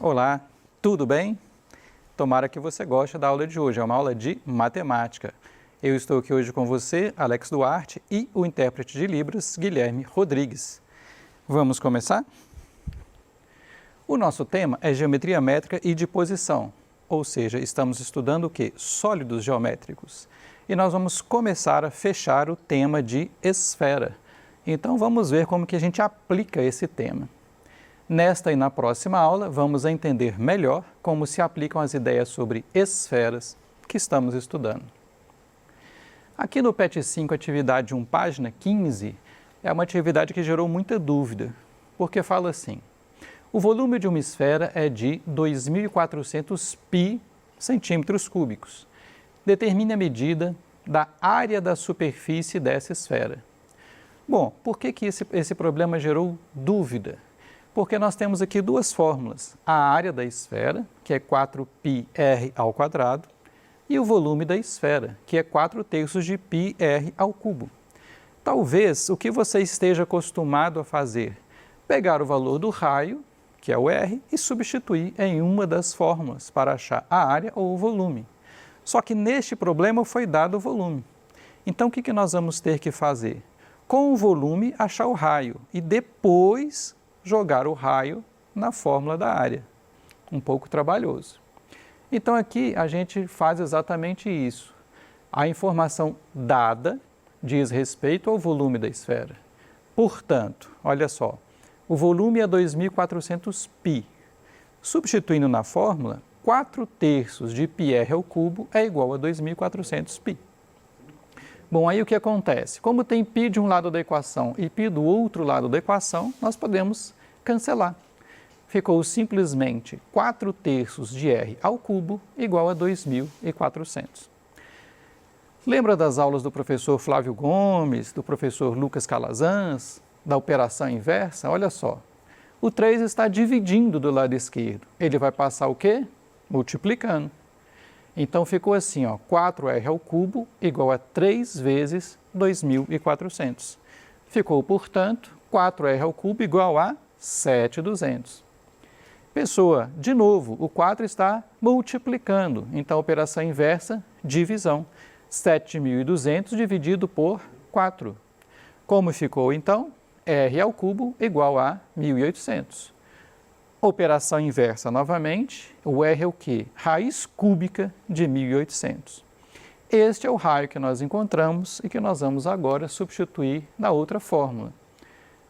Olá, tudo bem? Tomara que você goste da aula de hoje, é uma aula de matemática. Eu estou aqui hoje com você, Alex Duarte, e o intérprete de Libras, Guilherme Rodrigues. Vamos começar? O nosso tema é geometria métrica e de posição, ou seja, estamos estudando o quê? Sólidos geométricos. E nós vamos começar a fechar o tema de esfera. Então vamos ver como que a gente aplica esse tema. Nesta e na próxima aula, vamos entender melhor como se aplicam as ideias sobre esferas que estamos estudando. Aqui no PET 5, atividade 1, página 15, é uma atividade que gerou muita dúvida, porque fala assim: o volume de uma esfera é de 2.400 π centímetros cúbicos. Determine a medida da área da superfície dessa esfera. Bom, por que esse problema gerou dúvida? Porque nós temos aqui duas fórmulas, a área da esfera, que é 4πr ao quadrado, e o volume da esfera, que é 4/3 de πr ao cubo. Talvez o que você esteja acostumado a fazer, pegar o valor do raio, que é o r, e substituir em uma das fórmulas para achar a área ou o volume. Só que neste problema foi dado o volume. Então o que nós vamos ter que fazer? Com o volume, achar o raio e depois jogar o raio na fórmula da área. Um pouco trabalhoso. Então aqui a gente faz exatamente isso. A informação dada diz respeito ao volume da esfera. Portanto, olha só, o volume é 2.400 π. Substituindo na fórmula, 4/3 de πr ao cubo é igual a 2.400 π. Bom, aí o que acontece? Como tem π de um lado da equação e π do outro lado da equação, nós podemos cancelar. Ficou simplesmente 4/3 de r ao cubo igual a 2.400. Lembra das aulas do professor Flávio Gomes, do professor Lucas Calazans, da operação inversa? Olha só, o 3 está dividindo do lado esquerdo. Ele vai passar o quê? Multiplicando. Então ficou assim, ó, 4r ao cubo igual a 3 vezes 2.400. Ficou, portanto, 4r ao cubo igual a 7.200. Pessoa, de novo, o 4 está multiplicando, então operação inversa, divisão. 7.200 dividido por 4. Como ficou, então? R ao cubo igual a 1.800. Operação inversa novamente, o R é o quê? Raiz cúbica de 1.800. Este é o raio que nós encontramos e que nós vamos agora substituir na outra fórmula.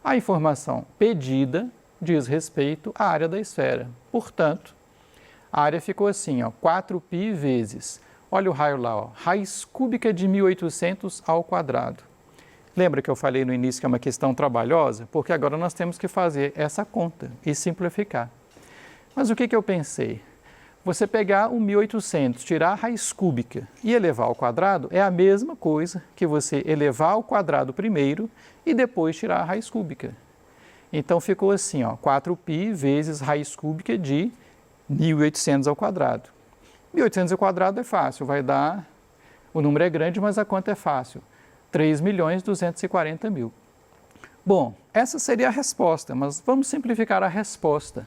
A informação pedida diz respeito à área da esfera. Portanto, a área ficou assim, ó, 4π vezes, olha o raio lá, ó, raiz cúbica de 1.800 ao quadrado. Lembra que eu falei no início que é uma questão trabalhosa? Porque agora nós temos que fazer essa conta e simplificar. Mas o que eu pensei? Você pegar o 1.800, tirar a raiz cúbica e elevar ao quadrado é a mesma coisa que você elevar ao quadrado primeiro e depois tirar a raiz cúbica. Então ficou assim, ó, 4π vezes raiz cúbica de 1.800 ao quadrado. 1.800 ao quadrado é fácil, vai dar, o número é grande, mas a conta é fácil. 3.240.000. Bom, essa seria a resposta, mas vamos simplificar a resposta.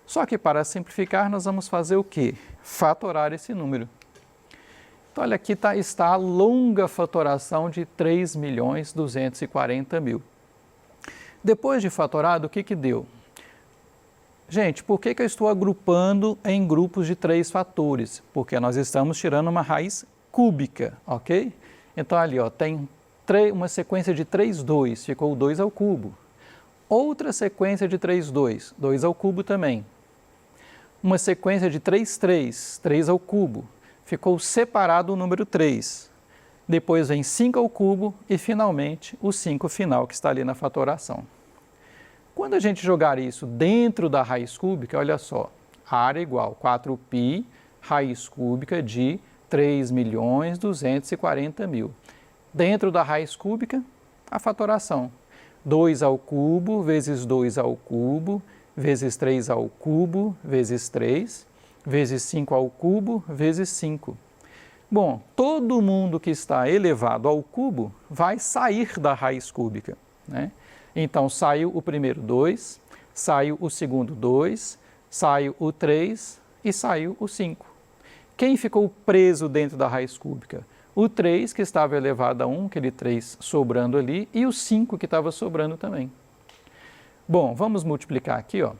Só que para simplificar nós vamos fazer o quê? Fatorar esse número. Então olha aqui está a longa fatoração de 3.240.000. Depois de fatorado, o que deu? Gente, por que eu estou agrupando em grupos de 3 fatores? Porque nós estamos tirando uma raiz cúbica, ok? Então ali ó, tem uma sequência de 3, 2, ficou 2 ao cubo. Outra sequência de 3, 2, 2 ao cubo também. Uma sequência de 3, 3, 3 ao cubo, ficou separado o número 3. Depois vem 5 ao cubo e finalmente o 5 final que está ali na fatoração. Quando a gente jogar isso dentro da raiz cúbica, olha só, a área é igual a 4π raiz cúbica de 3.240.000. Dentro da raiz cúbica, a fatoração. 2 ao cubo vezes 2 ao cubo, vezes 3 ao cubo, vezes 3, vezes 5 ao cubo, vezes 5. Bom, todo mundo que está elevado ao cubo vai sair da raiz cúbica, né? Então, saiu o primeiro 2, saiu o segundo 2, Saiu o 3 e saiu o 5. Quem ficou preso dentro da raiz cúbica? O 3, que estava elevado a 1, aquele 3 sobrando ali, e o 5, que estava sobrando também. Bom, vamos multiplicar aqui, ó.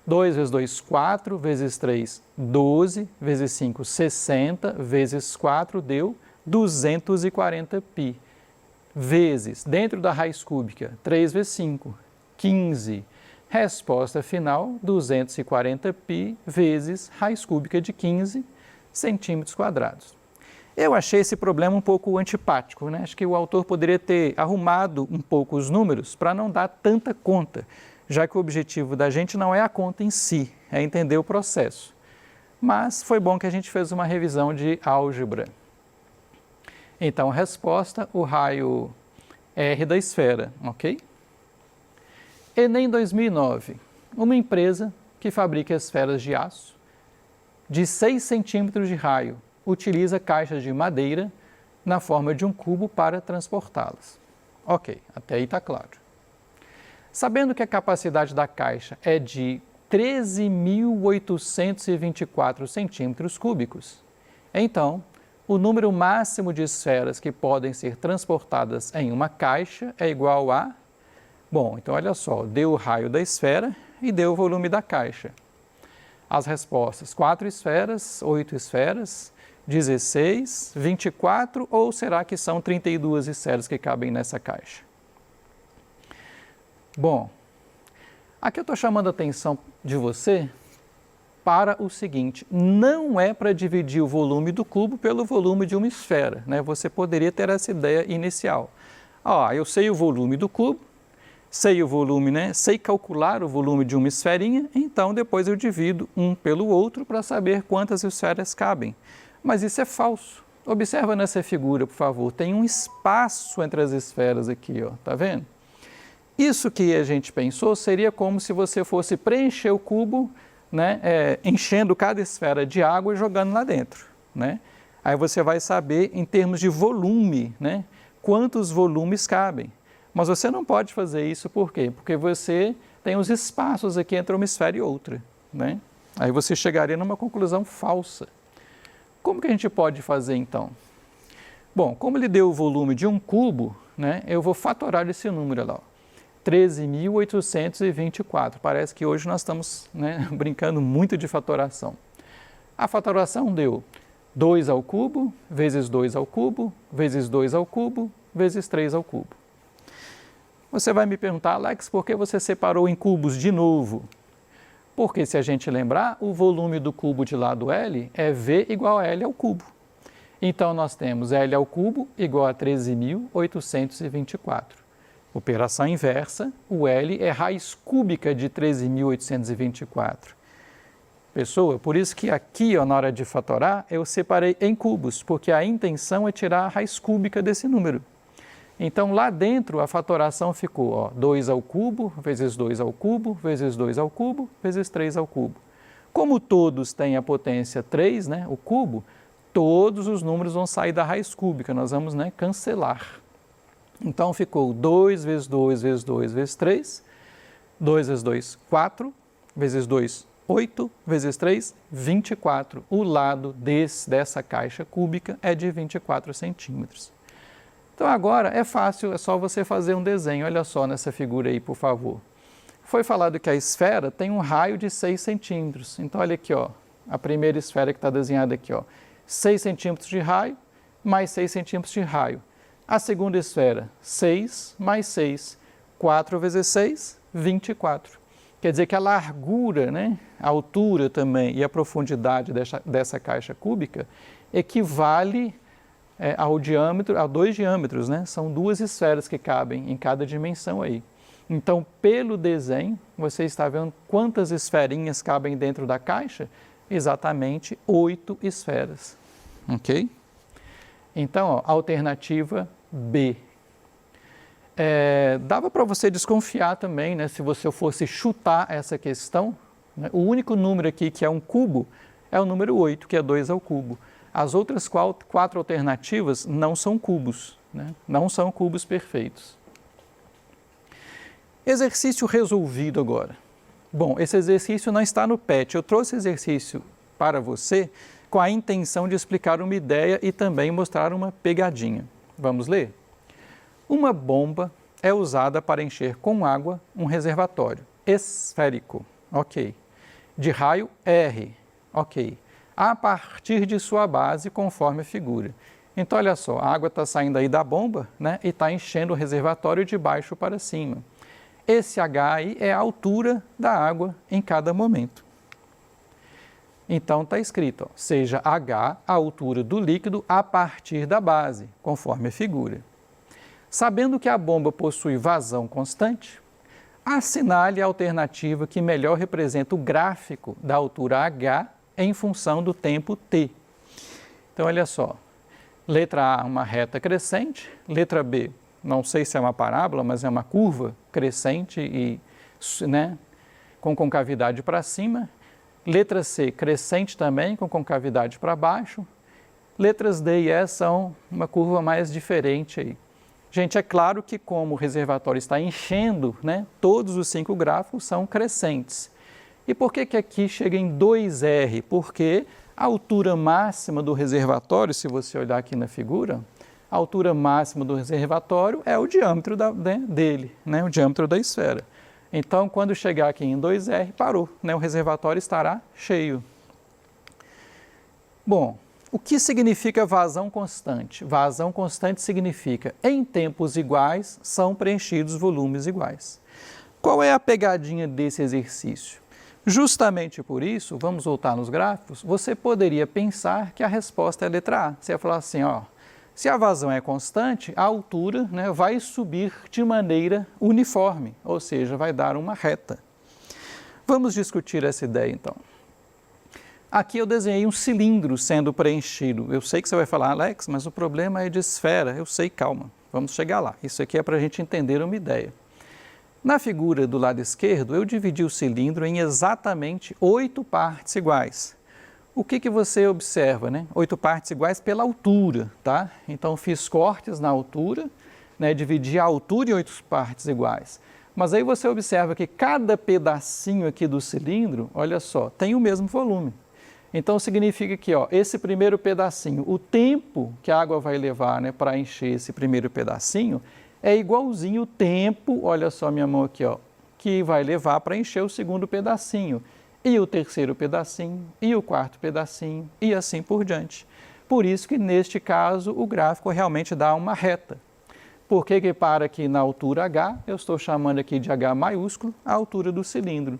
2 vezes 2, 4, vezes 3, 12, vezes 5, 60, vezes 4 deu 240π. Vezes, dentro da raiz cúbica, 3 vezes 5, 15. Resposta final, 240π vezes raiz cúbica de 15 centímetros quadrados. Eu achei esse problema um pouco antipático, né? Acho que o autor poderia ter arrumado um pouco os números para não dar tanta conta, já que o objetivo da gente não é a conta em si, é entender o processo. Mas foi bom que a gente fez uma revisão de álgebra. Então, resposta, o raio R da esfera, ok? Enem 2009, uma empresa que fabrica esferas de aço de 6 centímetros de raio, utiliza caixas de madeira na forma de um cubo para transportá-las. Ok, até aí está claro. Sabendo que a capacidade da caixa é de 13.824 centímetros cúbicos, então, o número máximo de esferas que podem ser transportadas em uma caixa é igual a... Bom, então olha só, deu o raio da esfera e deu o volume da caixa. As respostas, 4 esferas, 8 esferas, 16, 24 ou será que são 32 esferas que cabem nessa caixa? Bom, aqui eu estou chamando a atenção de você para o seguinte, não é para dividir o volume do cubo pelo volume de uma esfera, né? Você poderia ter essa ideia inicial. Eu sei o volume do cubo, sei o volume, né? Sei calcular o volume de uma esferinha, então depois eu divido um pelo outro para saber quantas esferas cabem. Mas isso é falso. Observa nessa figura, por favor, tem um espaço entre as esferas aqui, ó, tá vendo? Isso que a gente pensou seria como se você fosse preencher o cubo, né, enchendo cada esfera de água e jogando lá dentro, né? Aí você vai saber, em termos de volume, né, quantos volumes cabem. Mas você não pode fazer isso, por quê? Porque você tem os espaços aqui entre uma esfera e outra, né? Aí você chegaria numa conclusão falsa. Como que a gente pode fazer, então? Bom, como ele deu o volume de um cubo, né, eu vou fatorar esse número lá, ó. 13.824. Parece que hoje nós estamos, né, brincando muito de fatoração. A fatoração deu 2 ao cubo, vezes 2 ao cubo, vezes 2 ao cubo, vezes 3 ao cubo. Você vai me perguntar, Alex, por que você separou em cubos de novo? Porque se a gente lembrar, o volume do cubo de lado L é V igual a L ao cubo. Então, nós temos L ao cubo igual a 13.824. Operação inversa, o L é raiz cúbica de 13.824. Pessoa, por isso que aqui, ó, na hora de fatorar, eu separei em cubos, porque a intenção é tirar a raiz cúbica desse número. Então, lá dentro, a fatoração ficou, ó, 2 ao cubo, vezes 2 ao cubo, vezes 2 ao cubo, vezes 3 ao cubo. Como todos têm a potência 3, né, o cubo, todos os números vão sair da raiz cúbica, nós vamos, né, cancelar. Então, ficou 2 vezes 2 vezes 2 vezes 3, 2 vezes 2, 4, vezes 2, 8, vezes 3, 24. O lado dessa caixa cúbica é de 24 centímetros. Então, agora é fácil, é só você fazer um desenho. Olha só nessa figura aí, por favor. Foi falado que a esfera tem um raio de 6 centímetros. Então, olha aqui, ó, a primeira esfera que está desenhada aqui, ó, 6 centímetros de raio, mais 6 centímetros de raio. A segunda esfera, 6 mais 6, 4 vezes 6, 24. Quer dizer que a largura, né, a altura também e a profundidade dessa caixa cúbica equivale ao diâmetro, a 2 diâmetros, né? São 2 esferas que cabem em cada dimensão aí. Então, pelo desenho, você está vendo quantas esferinhas cabem dentro da caixa? Exatamente 8 esferas, ok? Então, ó, alternativa B. Dava para você desconfiar também, né, se você fosse chutar essa questão, né, o único número aqui que é um cubo é o número 8, que é 2 ao cubo. As outras 4 alternativas não são cubos, né, não são cubos perfeitos. Exercício resolvido agora. Bom, esse exercício não está no PET. Eu trouxe esse exercício para você com a intenção de explicar uma ideia e também mostrar uma pegadinha. Vamos ler? Uma bomba é usada para encher com água um reservatório esférico, ok, de raio R, ok, a partir de sua base conforme a figura. Então, olha só, a água está saindo aí da bomba, né, e está enchendo o reservatório de baixo para cima. Esse H aí é a altura da água em cada momento. Então, está escrito, ó, seja H a altura do líquido a partir da base, conforme a figura. Sabendo que a bomba possui vazão constante, assinale a alternativa que melhor representa o gráfico da altura H em função do tempo T. Então, olha só, letra A, uma reta crescente, letra B, não sei se é uma parábola, mas é uma curva crescente e, né, com concavidade para cima. Letra C, crescente também, com concavidade para baixo. Letras D e E são uma curva mais diferente aí. Gente, é claro que como o reservatório está enchendo, né, todos os 5 gráficos são crescentes. E por que que aqui chega em 2R? Porque a altura máxima do reservatório, se você olhar aqui na figura, a altura máxima do reservatório é o diâmetro dele, né, o diâmetro da esfera. Então, quando chegar aqui em 2R, parou, né, o reservatório estará cheio. Bom, o que significa vazão constante? Vazão constante significa, em tempos iguais, são preenchidos volumes iguais. Qual é a pegadinha desse exercício? Justamente por isso, vamos voltar nos gráficos, você poderia pensar que a resposta é a letra A. Você ia falar assim, ó, se a vazão é constante, a altura, né, vai subir de maneira uniforme, ou seja, vai dar uma reta. Vamos discutir essa ideia, então. Aqui eu desenhei um cilindro sendo preenchido. Eu sei que você vai falar, Alex, mas o problema é de esfera. Eu sei, calma, vamos chegar lá. Isso aqui é para a gente entender uma ideia. Na figura do lado esquerdo, eu dividi o cilindro em exatamente 8 partes iguais. O que você observa, né? 8 partes iguais pela altura, tá? Então, fiz cortes na altura, né? Dividi a altura em 8 partes iguais. Mas aí você observa que cada pedacinho aqui do cilindro, olha só, tem o mesmo volume. Então, significa que, ó, esse primeiro pedacinho, o tempo que a água vai levar, né, para encher esse primeiro pedacinho, é igualzinho o tempo, olha só minha mão aqui, ó, que vai levar para encher o segundo pedacinho, e o terceiro pedacinho, e o quarto pedacinho, e assim por diante. Por isso que, neste caso, o gráfico realmente dá uma reta. Por que para aqui na altura H, eu estou chamando aqui de H maiúsculo, a altura do cilindro.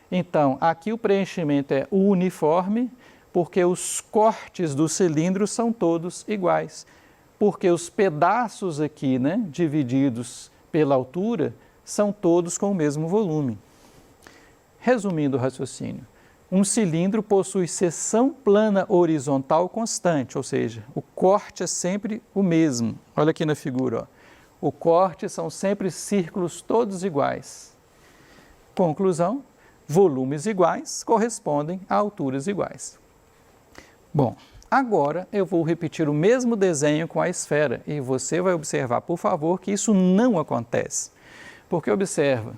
Então, aqui o preenchimento é uniforme, porque os cortes do cilindro são todos iguais. Porque os pedaços aqui, né, divididos pela altura, são todos com o mesmo volume. Resumindo o raciocínio, um cilindro possui seção plana horizontal constante, ou seja, o corte é sempre o mesmo. Olha aqui na figura, ó. O corte são sempre círculos todos iguais. Conclusão, volumes iguais correspondem a alturas iguais. Bom, agora eu vou repetir o mesmo desenho com a esfera e você vai observar, por favor, que isso não acontece. Porque observa,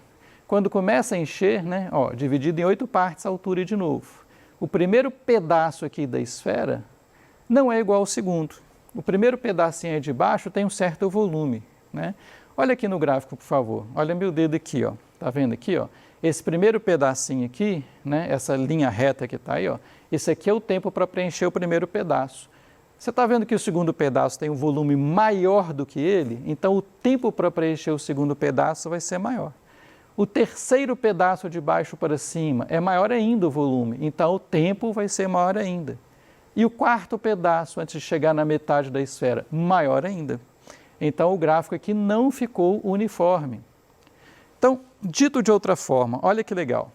quando começa a encher, né, ó, dividido em 8 partes a altura de novo. O primeiro pedaço aqui da esfera não é igual ao segundo. O primeiro pedacinho de baixo tem um certo volume, né? Olha aqui no gráfico, por favor. Olha meu dedo aqui, ó. Tá vendo aqui, ó? Esse primeiro pedacinho aqui, né, essa linha reta que está aí, ó, esse aqui é o tempo para preencher o primeiro pedaço. Você está vendo que o segundo pedaço tem um volume maior do que ele? Então, o tempo para preencher o segundo pedaço vai ser maior. O terceiro pedaço de baixo para cima é maior ainda o volume, então o tempo vai ser maior ainda. E o quarto pedaço, antes de chegar na metade da esfera, maior ainda. Então, o gráfico aqui não ficou uniforme. Então, dito de outra forma, olha que legal.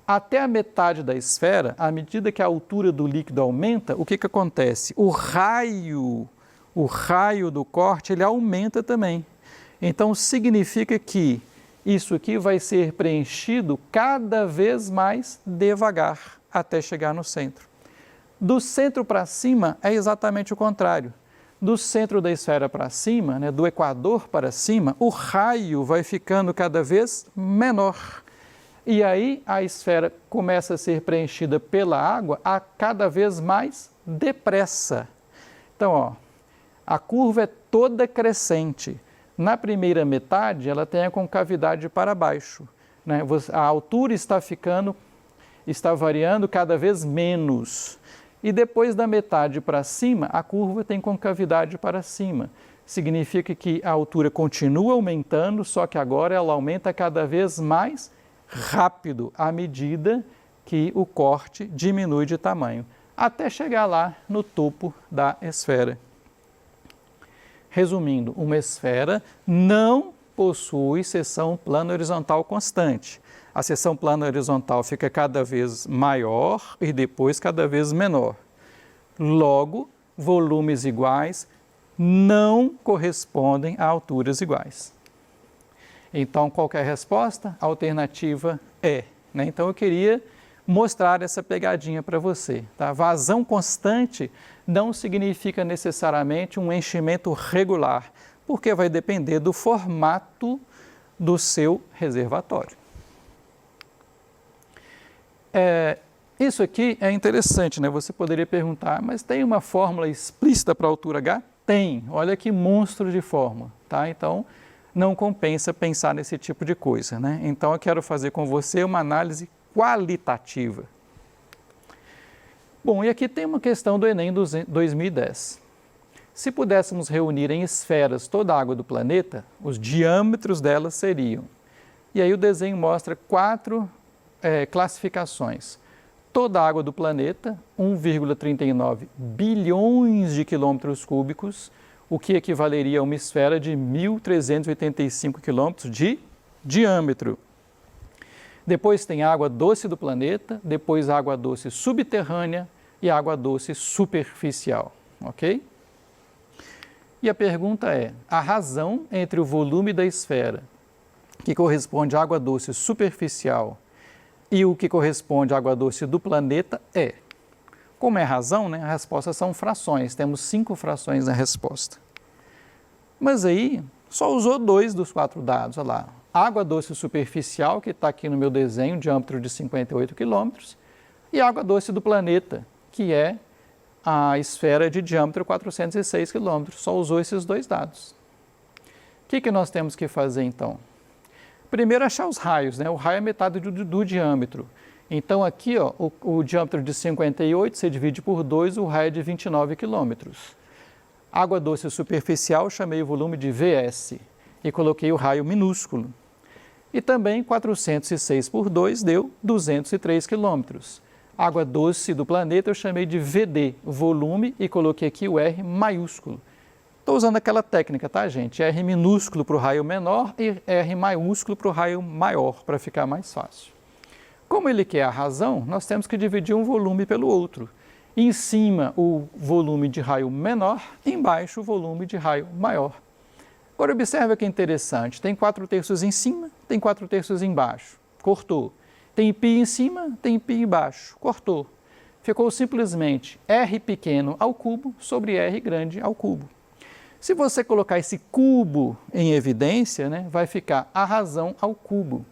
Até a metade da esfera, à medida que a altura do líquido aumenta, o que acontece? O raio do corte, ele aumenta também. Então, significa que isso aqui vai ser preenchido cada vez mais devagar, até chegar no centro. Do centro para cima é exatamente o contrário. Do centro da esfera para cima, né, do equador para cima, o raio vai ficando cada vez menor. e aí a esfera começa a ser preenchida pela água a cada vez mais depressa. Então, ó, a curva é toda crescente. Na primeira metade, ela tem a concavidade para baixo, né? A altura está variando cada vez menos. E depois da metade para cima, a curva tem concavidade para cima. Significa que a altura continua aumentando, só que agora ela aumenta cada vez mais rápido à medida que o corte diminui de tamanho, até chegar lá no topo da esfera. Resumindo, uma esfera não possui seção plana horizontal constante. A seção plana horizontal fica cada vez maior e depois cada vez menor. Logo, volumes iguais não correspondem a alturas iguais. Então, qual que é a resposta? A alternativa é, né? Então, eu queria mostrar essa pegadinha para você, tá? Vazão constante não significa necessariamente um enchimento regular, porque vai depender do formato do seu reservatório. Isso aqui é interessante, né? Você poderia perguntar, mas tem uma fórmula explícita para a altura H? Tem, olha que monstro de fórmula, tá? Então, não compensa pensar nesse tipo de coisa, né? Então, eu quero fazer com você uma análise qualitativa. Bom, e aqui tem uma questão do Enem 2010. Se pudéssemos reunir em esferas toda a água do planeta, os diâmetros delas seriam. E aí o desenho mostra 4 classificações. Toda a água do planeta, 1,39 bilhões de quilômetros cúbicos, o que equivaleria a uma esfera de 1.385 quilômetros de diâmetro. Depois tem água doce do planeta, depois água doce subterrânea e água doce superficial, ok? E a pergunta é, a razão entre o volume da esfera, que corresponde à água doce superficial, e o que corresponde à água doce do planeta é. Como é razão, né? A resposta são frações, temos 5 frações na resposta. Mas aí, só usou 2 dos 4 dados, olha lá. Água doce superficial, que está aqui no meu desenho, diâmetro de 58 quilômetros, e água doce do planeta, que é a esfera de diâmetro 406 quilômetros, só usou esses 2 dados. O que nós temos que fazer então? Primeiro, achar os raios, né? O raio é metade do diâmetro. Então, aqui, ó, o diâmetro de 58, você divide por 2, o raio é de 29 quilômetros. Água doce superficial, chamei o volume de VS e coloquei o raio minúsculo. E também 406 por 2 deu 203 quilômetros. Água doce do planeta eu chamei de VD, volume, e coloquei aqui o R maiúsculo. Estou usando aquela técnica, tá, gente? R minúsculo para o raio menor e R maiúsculo para o raio maior, para ficar mais fácil. Como ele quer a razão, nós temos que dividir um volume pelo outro. Em cima, o volume de raio menor, embaixo, o volume de raio maior. Agora, observa que interessante. Tem 4/3 em cima, tem 4/3 embaixo. Cortou. Tem π em cima, tem π embaixo. Cortou. Ficou simplesmente R pequeno ao cubo sobre R grande ao cubo. Se você colocar esse cubo em evidência, né, vai ficar a razão ao cubo.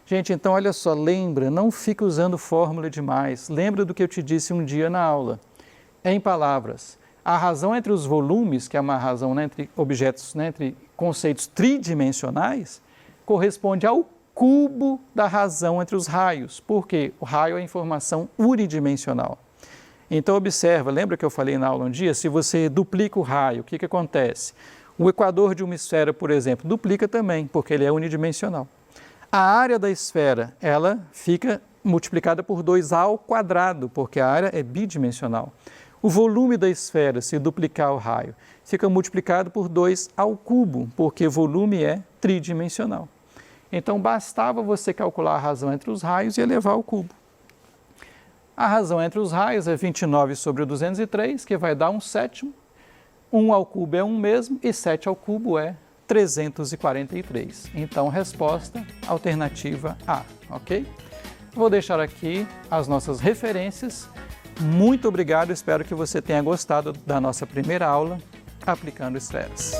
Gente, então olha só, lembra, não fica usando fórmula demais. Lembra do que eu te disse um dia na aula. Em palavras, a razão entre os volumes, que é uma razão, né, entre objetos, né, entre conceitos tridimensionais, corresponde ao cubo da razão entre os raios, porque o raio é informação unidimensional. Então, observa, lembra que eu falei na aula um dia? Se você duplica o raio, o que acontece? O equador de uma esfera, por exemplo, duplica também, porque ele é unidimensional. A área da esfera, ela fica multiplicada por 2 ao quadrado, porque a área é bidimensional. O volume da esfera, se duplicar o raio, fica multiplicado por 2 ao cubo, porque volume é tridimensional. Então, bastava você calcular a razão entre os raios e elevar ao cubo. A razão entre os raios é 29 sobre 203, que vai dar 1/7. 1 ao cubo é 1 mesmo e 7 ao cubo é 343. Então, resposta alternativa A, ok? Vou deixar aqui as nossas referências. Muito obrigado, espero que você tenha gostado da nossa primeira aula aplicando esferas.